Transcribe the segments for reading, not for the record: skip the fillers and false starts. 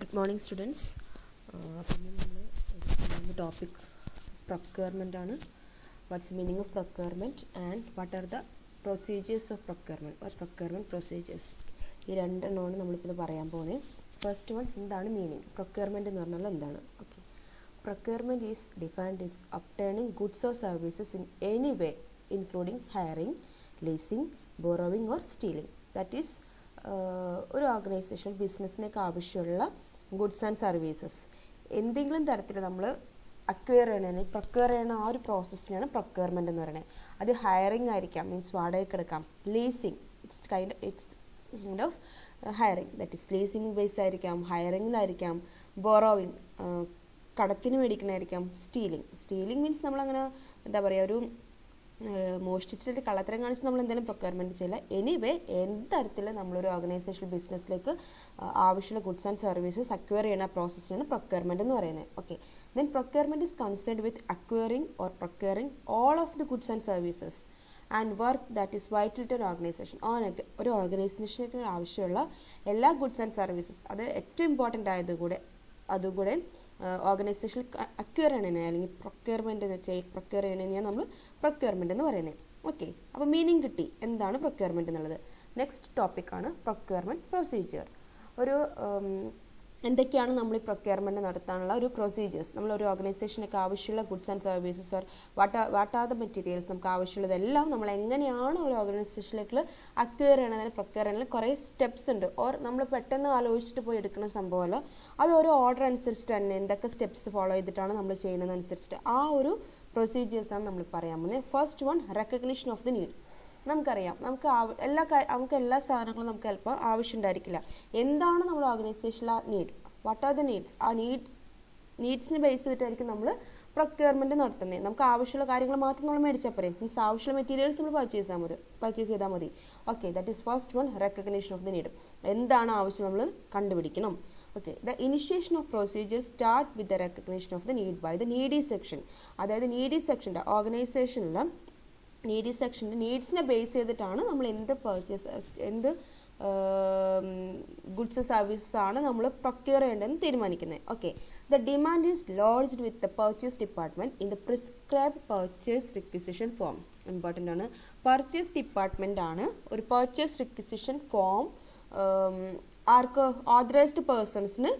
Good morning, students. The topic procurement. What's the meaning of procurement and what are the procedures of procurement or procurement procedures? This is the first one, meaning. Procurement is okay. Procurement is defined as obtaining goods or services in any way, including hiring, leasing, borrowing or stealing. That is ഒരു organisation ബിസിനസ്സിനൊക്കെ ആവശ്യമുള്ള goods and services എന്തെങ്കിലും തരത്തിൽ നമ്മൾ acquire ചെയ്യണ procure ചെയ്യണ ആ ഒരു പ്രോസസ്സിനാണ് procurement എന്ന് പറയുന്നത്. അത് ഹയറിംഗ് ആയിരിക്കാം, മീൻസ് വാടകയ്ക്ക് എടുക്കാം. Leasing it's kind of hiring, that is leasing base ആയിരിക്കാം, ഹയറിങ്ങിലായിരിക്കാം. ബോറോവിങ് കടത്തിന് മേടിക്കണമായിരിക്കാം. സ്റ്റീലിംഗ് മീൻസ് നമ്മളങ്ങനെ എന്താ പറയുക, ഒരു മോഷ്ടിച്ചിട്ട് കള്ളത്തരം കാണിച്ച് നമ്മൾ എന്തെങ്കിലും പ്രൊക്യൂർമെൻറ്റ് ചെയ്യില്ല. എനിവേ എന്ത് തരത്തിൽ നമ്മളൊരു ഓർഗനൈസേഷൻ ബിസിനസ്സിലേക്ക് ആവശ്യമുള്ള ഗുഡ്സ് ആൻഡ് സർവീസസ് അക്വയർ ചെയ്യുന്ന പ്രോസസ്സിനാണ് പ്രൊക്യൂർമെൻറ്റ് എന്ന് പറയുന്നത്. Okay, then procurement is concerned with acquiring or procuring all of the goods and services and work that is vital to ഒരു ഓർഗനൈസേഷൻ. ഒരു ഓർഗനൈസേഷന് ആവശ്യമുള്ള എല്ലാ ഗുഡ്സ് ആൻഡ് സർവീസസ്, അത് ഏറ്റവും ഇമ്പോർട്ടൻ്റ് അതുകൂടെ ഓർഗനൈസേഷനിൽ അക്വയർ ചെയ്യണേ അല്ലെങ്കിൽ പ്രൊക്യൂർ ചെയ്യണേനെയാണ് നമ്മൾ പ്രൊക്യൂർമെൻ്റ് എന്ന് പറയുന്നത്. ഓക്കെ, അപ്പോൾ മീനിങ് കിട്ടി എന്താണ് പ്രൊക്യൂർമെൻ്റ് എന്നുള്ളത്. നെക്സ്റ്റ് ടോപ്പിക്കാണ് പ്രൊക്യൂർമെൻറ്റ് പ്രൊസീജിയർ. ഒരു എന്തൊക്കെയാണ് നമ്മൾ ഈ പ്രൊക്യൂർമെൻറ്റ് നടത്താനുള്ള ഒരു പ്രൊസീജിയേഴ്സ്. നമ്മളൊരു ഓർഗനൈസേഷനൊക്കെ ആവശ്യമുള്ള goods and services or what are the materials, നമുക്ക് ആവശ്യമുള്ളതെല്ലാം നമ്മൾ എങ്ങനെയാണ് ഒരു ഓർഗനൈസേഷനിലേക്ക് അക്വയർ ചെയ്യണതിന് പ്രൊക്യൂർ ചെയ്യണതിന് കുറേ സ്റ്റെപ്സ് ഉണ്ട്. ഓർ നമ്മൾ പെട്ടെന്ന് ആലോചിച്ചിട്ട് പോയി എടുക്കുന്ന സംഭവമല്ല, അത് ഓരോ ഓർഡർ അനുസരിച്ചിട്ട് തന്നെ എന്തൊക്കെ സ്റ്റെപ്സ് ഫോളോ ചെയ്തിട്ടാണ് നമ്മൾ ചെയ്യുന്നതനുസരിച്ചിട്ട് ആ ഒരു പ്രൊസീജിയേഴ്സാണ് നമ്മൾ പറയാൻ പോകുന്നത്. First one, recognition of the need. നമുക്കറിയാം, നമുക്ക് എല്ലാ സാധനങ്ങളും നമുക്ക് ചിലപ്പോൾ ആവശ്യം ഉണ്ടായിരിക്കില്ല. എന്താണ് നമ്മൾ ഓർഗനൈസേഷനിലെ need, what are the needs, ആ നീഡ്സിനെ ബേസ് ചെയ്തിട്ടായിരിക്കും നമ്മൾ പ്രൊക്യൂർമെൻറ്റ് നടത്തുന്നത്. നമുക്ക് ആവശ്യമുള്ള കാര്യങ്ങൾ മാത്രം നമ്മൾ മേടിച്ചാൽ പോരെ, മീൻസ് ആവശ്യമുള്ള മെറ്റീരിയൽസ് നമ്മൾ പർച്ചേസ് ചെയ്താൽ മതി. Okay, that is first one, recognition of the need. എന്താണ് ആവശ്യം നമ്മൾ കണ്ടുപിടിക്കണം. Okay, the initiation of procedure start with the recognition of the need by the needy section. അതായത് നീഡി സെക്ഷൻ്റെ ഓർഗനൈസേഷനിലെ നീഡി സെക്ഷൻ്റെ നീഡ്സിനെ ബേസ് ചെയ്തിട്ടാണ് നമ്മൾ എന്ത് ഗുഡ്സ് സർവീസസ് ആണ് നമ്മൾ പ്രൊക്യൂർ ചെയ്യേണ്ടതെന്ന് തീരുമാനിക്കുന്നത്. Okay, the demand is lodged with the purchase department in the prescribed purchase requisition form. Important ആണ്. പർച്ചേസ് ഡിപ്പാർട്ട്മെൻ്റ് ആണ് ഒരു പർച്ചേസ് റിക്വിസിഷൻ ഫോം ആർക്ക്, ഓതറൈസ്ഡ് പേഴ്സൺസിന്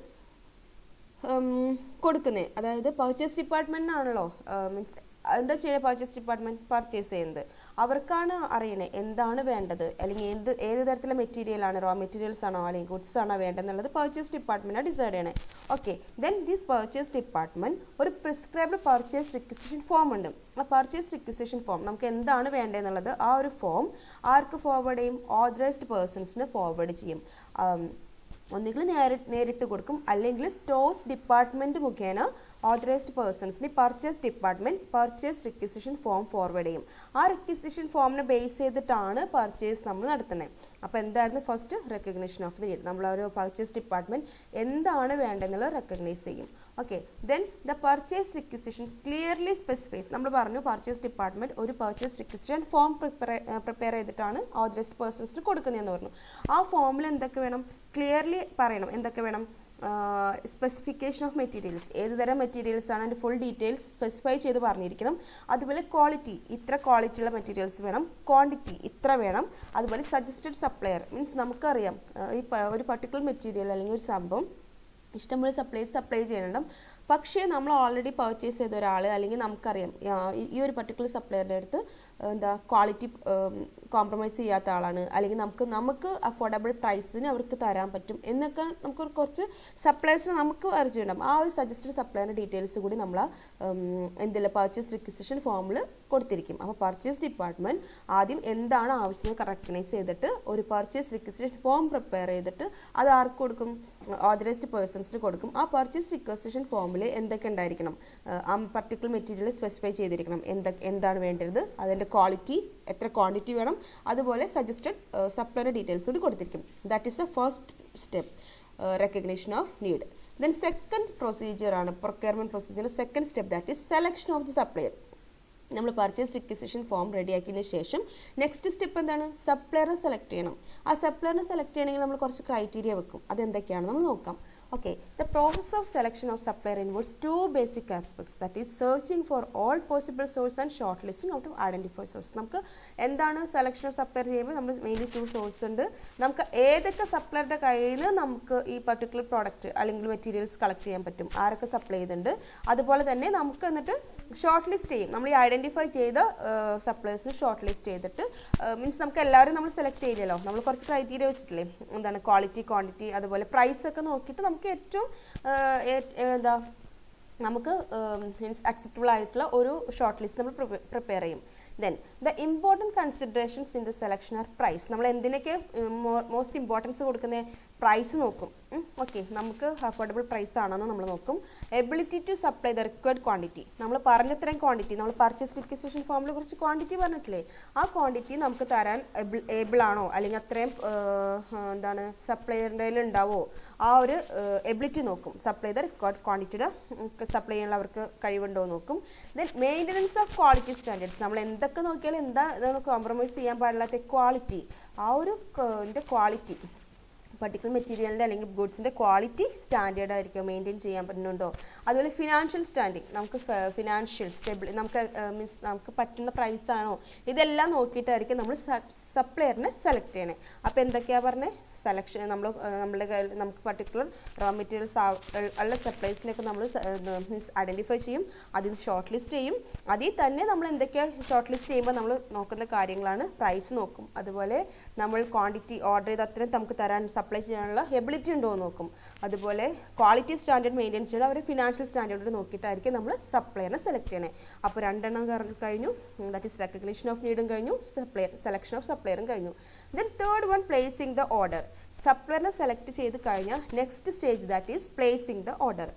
കൊടുക്കുന്നത്. അതായത് പർച്ചേസ് ഡിപ്പാർട്ട്മെൻറ്റിനാണല്ലോ മീൻസ് എന്താ ചെയ്യുന്നത്, പർച്ചേസ് ഡിപ്പാർട്ട്മെൻറ്റ് പർച്ചേസ് ചെയ്യുന്നത്, അവർക്കാണ് അറിയണേ എന്താണ് വേണ്ടത്, അല്ലെങ്കിൽ ഏത് തരത്തിലുള്ള മെറ്റീരിയലാണ്, റോ മെറ്റീരിയൽസ് ആണോ അല്ലെങ്കിൽ ഗുഡ്സ് ആണോ വേണ്ടതെന്നുള്ളത് പർച്ചേസ് ഡിപ്പാർട്ട്മെൻറ്റാണ് ഡിസൈഡ് ചെയ്യണേ. Okay, then this purchase department ഒരു പ്രിസ്ക്രൈബ്ഡ് പർച്ചേസ് റിക്വിസിഷൻ ഫോം ഉണ്ട്. ആ പർച്ചേസ് റിക്വിസിഷൻ ഫോം നമുക്ക് എന്താണ് വേണ്ടതെന്നുള്ളത് ആ ഒരു ഫോം ആർക്ക് ഫോർവേഡ് ചെയ്യും, ഓതറൈസ്ഡ് പേഴ്സൺസിന് ഫോർവേഡ് ചെയ്യും. ഒന്നുകിൽ നേരിട്ട് കൊടുക്കും, അല്ലെങ്കിൽ സ്റ്റോഴ്സ് ഡിപ്പാർട്ട്മെൻറ്റ് മുഖേന ഓതറൈസ്ഡ് പേഴ്സൺസിന് purchase department purchase requisition form forward ചെയ്യും. ആ റിക്വിസിഷൻ ഫോമിനെ ബേസ് ചെയ്തിട്ടാണ് പർച്ചേസ് നമ്മൾ നടത്തുന്നത്. അപ്പോൾ എന്തായിരുന്നു first, recognition of the need. നമ്മൾ ഒരു പർച്ചേസ് ഡിപ്പാർട്ട്മെൻറ്റ് എന്താണ് വേണ്ടതെന്നുള്ളത് റെക്കഗ്നൈസ് ചെയ്യും. Okay, then the purchase requisition clearly specifies. നമ്മൾ പറഞ്ഞു പർച്ചേസ് ഡിപ്പാർട്ട്മെൻറ്റ് ഒരു പർച്ചേസ് റിക്വിസിഷൻ ഫോം പ്രിപ്പയർ ചെയ്തിട്ടാണ് ഓതറൈസ്ഡ് പേഴ്സൺസിന് കൊടുക്കുന്നതെന്ന് പറഞ്ഞു. ആ ഫോമിൽ എന്തൊക്കെ വേണം, ക്ലിയർലി പറയണം എന്തൊക്കെ വേണം. സ്പെസിഫിക്കേഷൻ ഓഫ് മെറ്റീരിയൽസ്, ഏത് തരം മെറ്റീരിയൽസ് ആണ് അതിൻ്റെ ഫുൾ ഡീറ്റെയിൽസ് സ്പെസിഫൈ ചെയ്ത് പറഞ്ഞിരിക്കണം. അതുപോലെ ക്വാളിറ്റി, ഇത്ര ക്വാളിറ്റിയുള്ള മെറ്റീരിയൽസ് വേണം. ക്വാണ്ടിറ്റി ഇത്ര വേണം. അതുപോലെ സജസ്റ്റഡ് സപ്ലയർ, മീൻസ് നമുക്കറിയാം ഒരു പർട്ടിക്കുലർ മെറ്റീരിയൽ അല്ലെങ്കിൽ ഒരു സംഭവം ഇഷ്ടംപോലെ സപ്ലൈ ചെയ്യണം. പക്ഷേ നമ്മൾ ഓൾറെഡി പർച്ചേസ് ചെയ്ത ഒരാൾ അല്ലെങ്കിൽ നമുക്കറിയാം ഈ ഒരു പർട്ടിക്കുലർ സപ്ലയറുടെ അടുത്ത് ക്വാളിറ്റി കോംപ്രമൈസ് ചെയ്യാത്ത ആളാണ്, അല്ലെങ്കിൽ നമുക്ക് അഫോർഡബിൾ പ്രൈസിന് അവർക്ക് തരാൻ പറ്റും എന്നൊക്കെ നമുക്ക് കുറച്ച് സപ്ലൈസിന് നമുക്ക് പരിചയമുണ്ടാകും. ആ ഒരു സജസ്റ്റഡ് സപ്ലയറിൻ്റെ ഡീറ്റെയിൽസ് കൂടി നമ്മൾ പർച്ചേസ് റിക്വിസിഷൻ ഫോമിൽ കൊടുത്തിരിക്കും. അപ്പോൾ പർച്ചേസ് ഡിപ്പാർട്ട്മെൻറ്റ് ആദ്യം എന്താണ് ആവശ്യം റെക്കഗ്നൈസ് ചെയ്തിട്ട് ഒരു പർച്ചേസ് റിക്വിസിഷൻ ഫോം പ്രിപ്പയർ ചെയ്തിട്ട് അത് ആർക്ക് കൊടുക്കും, ഓതറൈസ്ഡ് പേഴ്സൺസിന് കൊടുക്കും. ആ പർച്ചേസ് റിക്വസിഷൻ ഫോമിൽ എന്തൊക്കെ ഉണ്ടായിരിക്കണം, ആ പർട്ടിക്കുലർ മെറ്റീരിയൽ സ്പെസിഫൈ ചെയ്തിരിക്കണം, എന്താണ് വേണ്ടത്, അതിൻ്റെ ക്വാളിറ്റി, എത്ര ക്വാണ്ടിറ്റി വേണം, അതുപോലെ സജസ്റ്റഡ് സപ്ലയർ ഡീറ്റെയിൽസ് കൂടി കൊടുത്തിരിക്കും. That is the first step, recognition of need. Then second procedure ആണ് procurement procedure. Second step that is selection of the supplier. നമ്മൾ പർച്ചേസ് റിക്വസിഷൻ ഫോം റെഡിയാക്കിയതിന് ശേഷം നെക്സ്റ്റ് സ്റ്റെപ്പ് എന്താണ്, സപ്ലയറെ സെലക്ട് ചെയ്യണം. ആ സപ്ലയറിനെ സെലക്ട് ചെയ്യണമെങ്കിൽ നമ്മൾ കുറച്ച് ക്രൈറ്റീരിയ വെക്കും. അതെന്തൊക്കെയാണ് നമ്മൾ നോക്കാം. Okay, the process of selection of supplier involves two basic aspects, that is searching for all possible sources and shortlisting how to identify source. നമുക്ക് എന്താണ് സെലക്ഷൻ ഓഫ് സപ്ലയർ ചെയ്യുമ്പോൾ നമ്മൾ മെയിൻലി ടു സോഴ്സ് ഉണ്ട്. നമുക്ക് ഏതൊക്കെ സപ്ലയറുടെ കയ്യിൽ നിന്ന് നമുക്ക് ഈ പർട്ടിക്കുലർ പ്രോഡക്റ്റ് അല്ലെങ്കിൽ മെറ്റീരിയൽസ് കളക്ട് ചെയ്യാൻ പറ്റും, ആരൊക്കെ സപ്ലൈ ചെയ്തിട്ടുണ്ട്. അതുപോലെ തന്നെ നമുക്ക് എന്നിട്ട് ഷോർട്ട് ലിസ്റ്റ് ചെയ്യും. നമ്മൾ ഈ ഐഡൻറ്റിഫൈ ചെയ്ത സപ്ലയേഴ്സിന് ഷോർട്ട് ലിസ്റ്റ് ചെയ്തിട്ട് മീൻസ് നമുക്ക് എല്ലാവരും നമ്മൾ സെലക്ട് ചെയ്യില്ലല്ലോ, നമ്മൾ കുറച്ച് ക്രൈറ്റീരിയ വെച്ചിട്ടില്ലേ, എന്താണ് ക്വാളിറ്റി, ക്വാണ്ടിറ്റി, അതുപോലെ പ്രൈസ് ഒക്കെ നോക്കിയിട്ട് നമുക്ക് ഏറ്റവും എന്താ നമുക്ക് മീൻസ് അക്സെപ്റ്റബിൾ ആയിട്ടുള്ള ഒരു ഷോർട്ട് ലിസ്റ്റ് നമ്മൾ പ്രിപ്പയർ ചെയ്യും. Then the important considerations in the selection are price. നമ്മൾ എന്തിനൊക്കെ മോസ്റ്റ് ഇമ്പോർട്ടൻസ് കൊടുക്കുന്നത്, പ്രൈസ് നോക്കും. ഓക്കെ, നമുക്ക് അഫോർഡബിൾ പ്രൈസ് ആണെന്ന് നമ്മൾ നോക്കും. Ability to supply the required quantity, നമ്മൾ പറഞ്ഞത്രയും ക്വാണ്ടിറ്റി, നമ്മൾ പർച്ചേസ് റിക്വസിഷൻ ഫോമിൽ കുറച്ച് ക്വാണ്ടിറ്റി പറഞ്ഞിട്ടില്ലേ, ആ ക്വാണ്ടിറ്റി നമുക്ക് തരാൻ ഏബിൾ ആണോ, അല്ലെങ്കിൽ അത്രയും എന്താണ് സപ്ലൈയറിൻ്റെ ഉണ്ടാവോ, ആ ഒരു എബിലിറ്റി നോക്കും. സപ്ലൈ ദ റിക്വയർഡ് ക്വാണ്ടിറ്റിയുടെ സപ്ലൈ ചെയ്യാനുള്ള അവർക്ക് കഴിവുണ്ടോ നോക്കും. Then maintenance of quality standards, നമ്മൾ എന്തൊക്കെ നോക്കിയാലും എന്താ കോംപ്രമൈസ് ചെയ്യാൻ പാടില്ലാത്ത ക്വാളിറ്റി, ആ ഒരു ക്വാളിറ്റി പർട്ടിക്കുലർ മെറ്റീരിയലിൻ്റെ അല്ലെങ്കിൽ ഗുഡ്സിൻ്റെ ക്വാളിറ്റി സ്റ്റാൻഡേർഡ് ആയിരിക്കും മെയിൻറ്റെയിൻ ചെയ്യാൻ പറ്റുന്നുണ്ടോ. അതുപോലെ ഫിനാൻഷ്യൽ സ്റ്റാൻഡിങ്, നമുക്ക് ഫിനാൻഷ്യൽ സ്റ്റെബിലിറ്റി, മീൻസ് നമുക്ക് പറ്റുന്ന പ്രൈസ് ആണോ, ഇതെല്ലാം നോക്കിയിട്ടായിരിക്കും നമ്മൾ സപ്ലയറിനെ സെലക്ട് ചെയ്യണേ. അപ്പോൾ എന്തൊക്കെയാണ് പറഞ്ഞത്, സെലക്ഷൻ നമ്മളുടെ കയ്യിൽ നമുക്ക് പർട്ടിക്കുലർ റോ മെറ്റീരിയൽസ് ഉള്ള സപ്ലൈസിനൊക്കെ നമ്മൾ മീൻസ് ഐഡൻറ്റിഫൈ ചെയ്യും, അതിന് ഷോർട്ട് ലിസ്റ്റ് ചെയ്യും. അതിൽ തന്നെ നമ്മൾ എന്തൊക്കെയാണ് ഷോർട്ട് ലിസ്റ്റ് ചെയ്യുമ്പോൾ നമ്മൾ നോക്കുന്ന കാര്യങ്ങളാണ് പ്രൈസ് നോക്കും, അതുപോലെ നമ്മൾ ക്വാണ്ടിറ്റി ഓർഡർ ചെയ്ത് അത്രയും നമുക്ക് തരാൻ സപ്ലൈ ചെയ്യാനുള്ള എബിലിറ്റി ഉണ്ടോ എന്ന് നോക്കും. അതുപോലെ ക്വാളിറ്റി സ്റ്റാൻഡേർഡ് മെയിൻറ്റെയിൻ ചെയ്യണം, അവർ ഫിനാൻഷ്യൽ സ്റ്റാൻഡേർഡ് നോക്കിയിട്ടായിരിക്കും നമ്മൾ സപ്ലയറിനെ സെലക്ട് ചെയ്യണേ. അപ്പോൾ രണ്ടെണ്ണം കഴിഞ്ഞു, ദാറ്റ് ഈസ് റെക്കഗ്നിഷൻ ഓഫ് നീഡും കഴിഞ്ഞു, സെലക്ഷൻ ഓഫ് സപ്ലയറും കഴിഞ്ഞു. Then third one, placing the order. സപ്ലയറിനെ സെലക്ട് ചെയ്ത് കഴിഞ്ഞാൽ next stage, that is placing the order.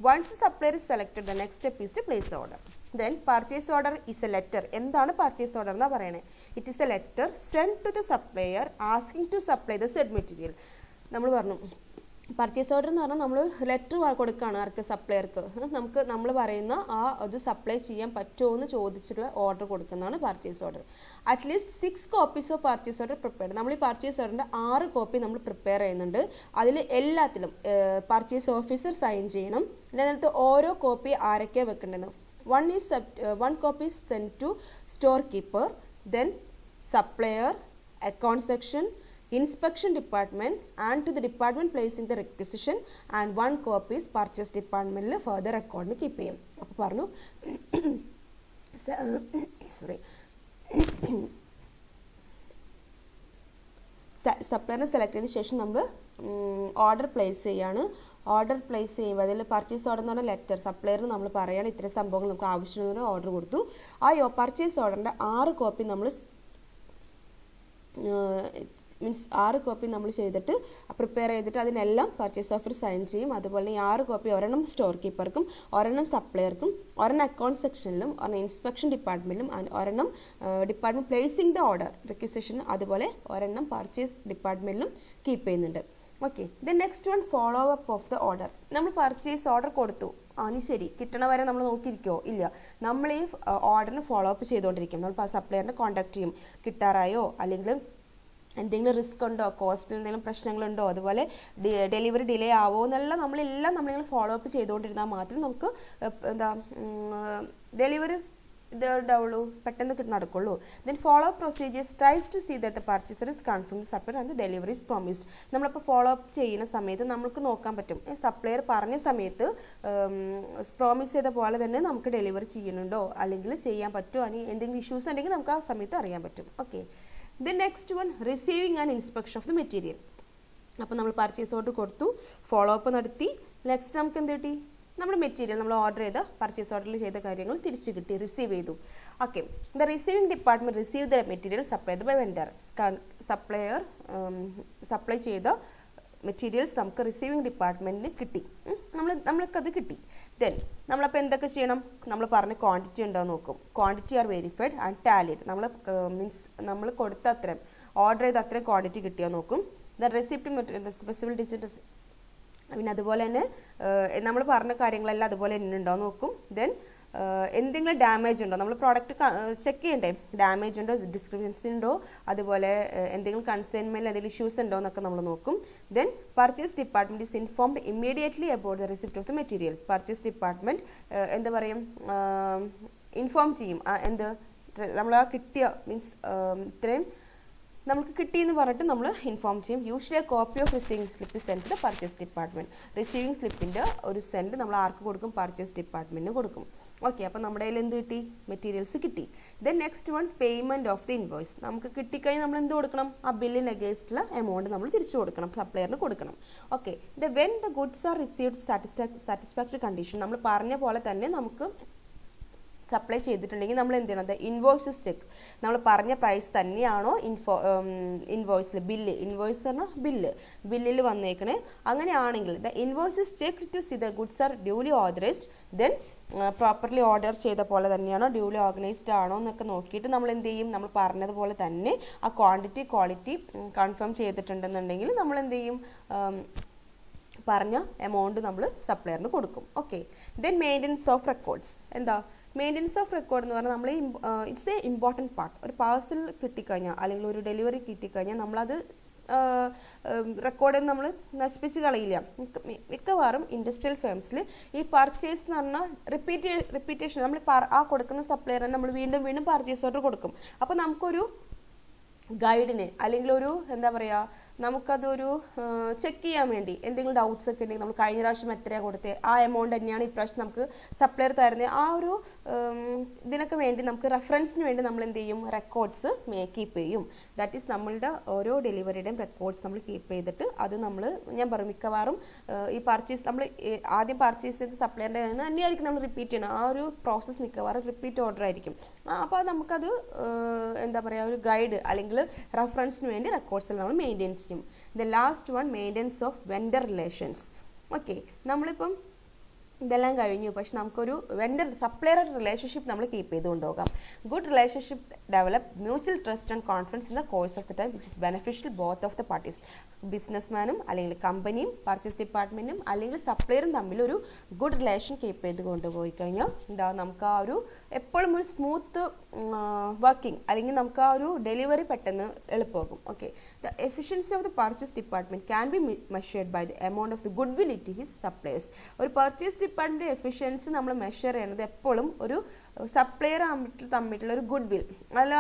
Once supplier is selected, the next step is to place the order. Then purchase order is a letter. എന്താണ് purchase order എന്നാ പറയണേ? It is a letter send to the supplier asking to supply the said material. നമ്മൾ പറഞ്ഞു purchase order എന്ന് പറഞ്ഞാൽ നമ്മൾ letter കൊടുക്കുകയാണ് ആർക്ക്, സപ്ലയർക്ക്. നമ്മൾ പറയുന്ന ആ അത് സപ്ലൈ ചെയ്യാൻ പറ്റുമോ എന്ന് ചോദിച്ചിട്ടുള്ള ഓർഡർ കൊടുക്കുന്നതാണ് purchase order. At least 6 copies of purchase order prepare. നമ്മൾ ഈ പർച്ചേസ് ഓർഡറിൻ്റെ 6 കോപ്പി നമ്മൾ പ്രിപ്പയർ ചെയ്യുന്നുണ്ട്. അതിൽ എല്ലാത്തിലും പർച്ചേസ് ഓഫീസർ സൈൻ ചെയ്യണം. അതിനകത്ത് ഓരോ കോപ്പി ആരൊക്കെയാണ് വെക്കേണ്ടത്. One copy is sent to storekeeper, then supplier, account section, inspection department, and to the department placing the requisition, and 1 copy is purchase department further account keep ചെയ്യും. അപ്പോൾ പറഞ്ഞു sorry സപ്ലയറിനെ select ചെയ്തതിന് ശേഷം നമ്മൾ ഓർഡർ പ്ലേസ് ചെയ്യാണ്. Order place ചെയ്യുമ്പോൾ അതിൽ purchase order എന്ന് പറഞ്ഞാൽ ലെറ്റർ സപ്ലയറിന് നമ്മൾ പറയാണ് ഇത്രയും സംഭവങ്ങൾ നമുക്ക് ആവശ്യമുള്ള ഓർഡർ കൊടുത്തു. ആ പർച്ചേസ് ഓർഡറിൻ്റെ 6 കോപ്പി നമ്മൾ മീൻസ് 6 കോപ്പി നമ്മൾ ചെയ്തിട്ട് പ്രിപ്പയർ ചെയ്തിട്ട് അതിനെല്ലാം പർച്ചേസ് ഓഫർ സൈൻ ചെയ്യും. അതുപോലെ ഈ 6 കോപ്പി ഒരെണ്ണം സ്റ്റോർ കീപ്പർക്കും, ഒരെണ്ണം സപ്ലയർക്കും, ഒരെണ്ണം അക്കൗണ്ട് സെക്ഷനിലും, ഒരെണ്ണം ഇൻസ്പെക്ഷൻ ഡിപ്പാർട്ട്മെൻറ്റിലും, ഒരെണ്ണം department placing the order requisition, അതുപോലെ ഒരെണ്ണം പർച്ചേസ് ഡിപ്പാർട്ട്മെൻറ്റിലും കീപ്പ് ചെയ്യുന്നുണ്ട്. Okay, then next one, follow up of the order. നമ്മൾ പർച്ചേസ് ഓർഡർ കൊടുത്തു, ഇനി ശരി കിട്ടണ വരെ നമ്മൾ നോക്കിയിരിക്കുമോ? ഇല്ല, നമ്മൾ ഈ ഓർഡറിന് ഫോളോ അപ്പ് ചെയ്തുകൊണ്ടിരിക്കും. നമ്മൾ സപ്ലയറിനെ കോൺടാക്ട് ചെയ്യും, കിട്ടാറായോ, അല്ലെങ്കിൽ എന്തെങ്കിലും റിസ്ക് ഉണ്ടോ, കോസ്റ്റിൽ എന്തെങ്കിലും പ്രശ്നങ്ങളുണ്ടോ, അതുപോലെ ഡെലിവറി ഡിലേ ആവോ എന്നുള്ള നമ്മളിങ്ങനെ ഫോളോ അപ്പ് ചെയ്തുകൊണ്ടിരുന്നാൽ മാത്രമേ നമുക്ക് ഡെലിവറി ഉണ്ടാവുള്ളൂ, പെട്ടെന്ന് നടക്കുള്ളൂ. Then follow up procedures tries to see that the purchaser is confirmed supplier and delivery is promised. നമ്മളിപ്പോൾ ഫോളോ അപ്പ് ചെയ്യുന്ന സമയത്ത് നമുക്ക് നോക്കാൻ പറ്റും സപ്ലയർ പറഞ്ഞ സമയത്ത് പ്രോമിസ് ചെയ്ത പോലെ തന്നെ നമുക്ക് ഡെലിവറി ചെയ്യുന്നുണ്ടോ, അല്ലെങ്കിൽ ചെയ്യാൻ പറ്റുമോ, അല്ലെങ്കിൽ എന്തെങ്കിലും ഇഷ്യൂസ് ഉണ്ടെങ്കിൽ നമുക്ക് ആ സമയത്ത് അറിയാൻ പറ്റും. Okay, then next one, receiving and inspection of the material. അപ്പോൾ നമ്മൾ പർച്ചേസ് ഓർഡർ കൊടുത്തു, ഫോളോ അപ്പ് നടത്തി. നെക്സ്റ്റ് നമുക്ക് എന്ത് കിട്ടി? നമ്മൾ മെറ്റീരിയൽ നമ്മൾ ഓർഡർ ചെയ്ത പർച്ചേസ് ഓർഡറിൽ ചെയ്ത കാര്യങ്ങൾ തിരിച്ചു കിട്ടി, റിസീവ് ചെയ്തു. Okay, the receiving department receive the material supplied by vendor. Supplier supply ചെയ്ത മെറ്റീരിയൽസ് നമുക്ക് റിസീവിംഗ് ഡിപ്പാർട്ട്മെന്റിൽ കിട്ടി, നമ്മൾക്കത് കിട്ടി. ദെൻ നമ്മളപ്പോൾ എന്തൊക്കെ ചെയ്യണം? നമ്മൾ പറഞ്ഞ ക്വാണ്ടിറ്റി ഉണ്ടോ നോക്കും. Quantity are verified and tallied. നമ്മൾ കൊടുത്ത അത്രയും ഓർഡർ ചെയ്ത അത്രയും ക്വാണ്ടിറ്റി കിട്ടിയോ നോക്കും. ദെൻ റെസിപ്റ്റ് സ്പെസിഫിക് ഡിസിറ്റ്, പിന്നെ അതുപോലെ തന്നെ നമ്മൾ പറഞ്ഞ കാര്യങ്ങളെല്ലാം അതുപോലെ തന്നെ ഉണ്ടോ നോക്കും. ദെൻ എന്തെങ്കിലും ഡാമേജ് ഉണ്ടോ, നമ്മൾ പ്രോഡക്റ്റ് ചെക്ക് ചെയ്യണ്ടേ, ഡാമേജ് ഉണ്ടോ, ഡിസ്ക്രിപ്ഷൻസി ഉണ്ടോ, അതുപോലെ എന്തെങ്കിലും കൺസൈൻമെൻറ്റിൽ എന്തെങ്കിലും ഇഷ്യൂസ് ഉണ്ടോ എന്നൊക്കെ നമ്മൾ നോക്കും. Then purchase department is informed immediately about the receipt of the materials. Purchase department എന്താ പറയും, ഇൻഫോം ചെയ്യും. എന്ത് നമ്മൾ ആ കിട്ടിയ മീൻസ് ഇത്രയും നമുക്ക് കിട്ടിയെന്ന് പറഞ്ഞിട്ട് നമ്മൾ ഇൻഫോം ചെയ്യും. Usually a copy of receiving slip send to the purchase department. Receiving സ്ലിപ്പിൻ്റെ ഒരു സെൻഡ് നമ്മൾ ആർക്ക് കൊടുക്കും, പർച്ചേസ് ഡിപ്പാർട്ട്മെൻറ്റിന് കൊടുക്കും. ഓക്കെ, അപ്പോൾ നമ്മുടെ കയ്യിൽ എന്ത് കിട്ടി, മെറ്റീരിയൽസ് കിട്ടി. Then next one payment of the invoice. നമുക്ക് കിട്ടിക്കഴിഞ്ഞാൽ നമ്മൾ എന്ത് കൊടുക്കണം, ആ ബില്ലിന് അഗേൻസ്റ്റുള്ള എമൗണ്ട് നമ്മൾ തിരിച്ചു കൊടുക്കണം, സപ്ലയറിന് കൊടുക്കണം. Okay, when the goods R received satisfactory condition, നമ്മൾ പറഞ്ഞ പോലെ തന്നെ നമുക്ക് സപ്ലൈ ചെയ്തിട്ടുണ്ടെങ്കിൽ നമ്മൾ എന്ത് ചെയ്യണം, ഇൻവോയ്സസ് ചെക്ക്, നമ്മൾ പറഞ്ഞ പ്രൈസ് തന്നെയാണോ ഇൻവോയ്സിൽ ബില്ല്, ഇൻവോയ്സ് പറഞ്ഞാൽ ബില്ലിൽ വന്നേക്കണേ. അങ്ങനെയാണെങ്കിൽ the invoices check to see the goods are duly authorised, then properly order ചെയ്ത പോലെ തന്നെയാണോ, ഡ്യൂലി ഓർഗനൈസ്ഡ് ആണോ എന്നൊക്കെ നോക്കിയിട്ട് നമ്മൾ എന്ത് ചെയ്യും, നമ്മൾ പറഞ്ഞതുപോലെ തന്നെ ആ ക്വാളിറ്റി കൺഫേം ചെയ്തിട്ടുണ്ടെന്നുണ്ടെങ്കിൽ നമ്മൾ എന്ത് ചെയ്യും, പറഞ്ഞ എമൗണ്ട് നമ്മൾ സപ്ലയറിന് കൊടുക്കും. Okay, then maintenance of records. എന്താ മെയിൻ്റനൻസ് ഓഫ് റെക്കോർഡ് എന്ന് പറഞ്ഞാൽ നമ്മൾ ഇറ്റ്സ് എ ഇമ്പോർട്ടൻറ്റ് പാർട്ട്. ഒരു പാഴ്സൽ കിട്ടിക്കഴിഞ്ഞാൽ അല്ലെങ്കിൽ ഒരു ഡെലിവറി കിട്ടിക്കഴിഞ്ഞാൽ നമ്മളത് റെക്കോർഡ് നമ്മൾ നശിപ്പിച്ച് കളയില്ല. മിക്കവാറും ഇൻഡസ്ട്രിയൽ ഫേംസിൽ ഈ പർച്ചേസ് എന്ന് പറഞ്ഞാൽ റിപ്പീറ്റേഷൻ, നമ്മൾ ആ കൊടുക്കുന്ന സപ്ലയറിന് നമ്മൾ വീണ്ടും വീണ്ടും പർച്ചേസ് ഓർഡർ കൊടുക്കും. അപ്പോൾ നമുക്കൊരു ഗൈഡിന് അല്ലെങ്കിൽ ഒരു എന്താ പറയുക, നമുക്കതൊരു ചെക്ക് ചെയ്യാൻ വേണ്ടി എന്തെങ്കിലും ഡൗട്ട്സ് ഒക്കെ ഉണ്ടെങ്കിൽ നമ്മൾ കഴിഞ്ഞ പ്രാവശ്യം എത്രയാണ് കൊടുത്തത്, ആ എമൗണ്ട് തന്നെയാണ് ഇപ്രാവശ്യം നമുക്ക് സപ്ലയർ തരുന്നത്, ആ ഒരു ഇതിനൊക്കെ വേണ്ടി നമുക്ക് റെഫറൻസിന് വേണ്ടി നമ്മൾ എന്ത് ചെയ്യും, റെക്കോർഡ്സ് കീപ്പ് ചെയ്യും. ദാറ്റ് ഈസ് നമ്മളുടെ ഓരോ ഡെലിവറിയുടെയും റെക്കോർഡ്സ് നമ്മൾ കീപ്പ് ചെയ്തിട്ട് അത് നമ്മൾ, ഞാൻ പറയും മിക്കവാറും ഈ പർച്ചേസ് നമ്മൾ ആദ്യം പർച്ചേസ് ചെയ്ത സപ്ലയറിൻ്റെ തന്നെയായിരിക്കും നമ്മൾ റിപ്പീറ്റ് ചെയ്യണം. ആ ഒരു പ്രോസസ്സ് മിക്കവാറും റിപ്പീറ്റ് ഓർഡർ ആയിരിക്കും. അപ്പോൾ നമുക്കത് എന്താ പറയുക, ഒരു ഗൈഡ് അല്ലെങ്കിൽ റെഫറൻസിന് വേണ്ടി റെക്കോർഡ്സിൽ നമ്മൾ മെയിൻറ്റെയിൻ ചെയ്യും. The last one, maintenance of vendor relations. ഓക്കെ, നമ്മളിപ്പം ഇതെല്ലാം കഴിഞ്ഞു, പക്ഷെ നമുക്കൊരു വെൻഡർ സപ്ലയർ റിലേഷൻഷിപ്പ് നമ്മൾ കീപ്പ് ചെയ്ത് കൊണ്ടുപോകാം. Good relationship develop mutual trust and confidence in the course of the time which is beneficial both of the parties. ബിസിനസ്മാനും അല്ലെങ്കിൽ കമ്പനിയും പർച്ചേസ് ഡിപ്പാർട്ട്മെൻറ്റും അല്ലെങ്കിൽ സപ്ലയറും തമ്മിൽ ഒരു ഗുഡ് റിലേഷൻ കീപ്പ് ചെയ്ത് കൊണ്ടുപോയി കഴിഞ്ഞാൽ എന്താ, നമുക്ക് ആ ഒരു എപ്പോഴും ഒരു സ്മൂത്ത് വർക്കിംഗ് അല്ലെങ്കിൽ നമുക്ക് ആ ഒരു ഡെലിവറി പെട്ടെന്ന് എളുപ്പമാകും. Okay, the efficiency of the purchase department can be measured by the amount of the good will it his suppliers. ഒരു പർച്ചേസ് ഡിപ്പാർട്ട്മെൻറ്റ് എഫിഷ്യൻസി നമ്മൾ മെഷർ ചെയ്യുന്നത് എപ്പോഴും ഒരു സപ്ലയർ തമ്മിലുള്ള ഒരു ഗുഡ് വിൽ അല്ല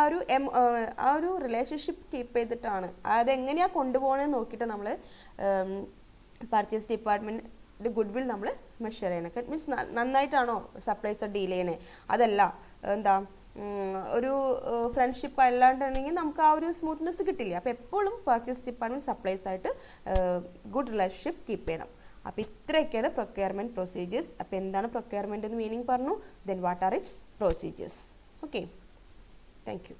ആ ഒരു റിലേഷൻഷിപ്പ് കീപ്പ് ചെയ്തിട്ടാണ്. അതെങ്ങനെയാണ് കൊണ്ടുപോകണമെന്ന് നോക്കിയിട്ട് നമ്മൾ പർച്ചേസ് ഡിപ്പാർട്ട്മെൻറ്റ് ഗുഡ് വിൽ നമ്മൾ മെഷർ ചെയ്യണം. മീൻസ് നന്നായിട്ടാണോ സപ്ലൈസ് ഡീൽ ചെയ്യണേ, അതല്ല എന്താ ഒരു ഫ്രണ്ട്ഷിപ്പ് അല്ലാണ്ടുണ്ടെങ്കിൽ നമുക്ക് ആ ഒരു സ്മൂത്ത്നെസ് കിട്ടില്ല. അപ്പോൾ എപ്പോഴും പർച്ചേസ് ഡിപ്പാർട്ട്മെൻറ്റ് സപ്ലൈസ് ആയിട്ട് ഗുഡ് റിലേഷൻഷിപ്പ് കീപ്പ് ചെയ്യണം. അപ്പോൾ ഇത്രയൊക്കെയാണ് പ്രൊക്യൂർമെൻറ്റ് പ്രൊസീജിയേഴ്സ്. അപ്പോൾ എന്താണ് പ്രൊക്യൂർമെൻറ്റ് എന്ന് മീനിങ് പറഞ്ഞു, then what are it's procedures. Okay, thank you.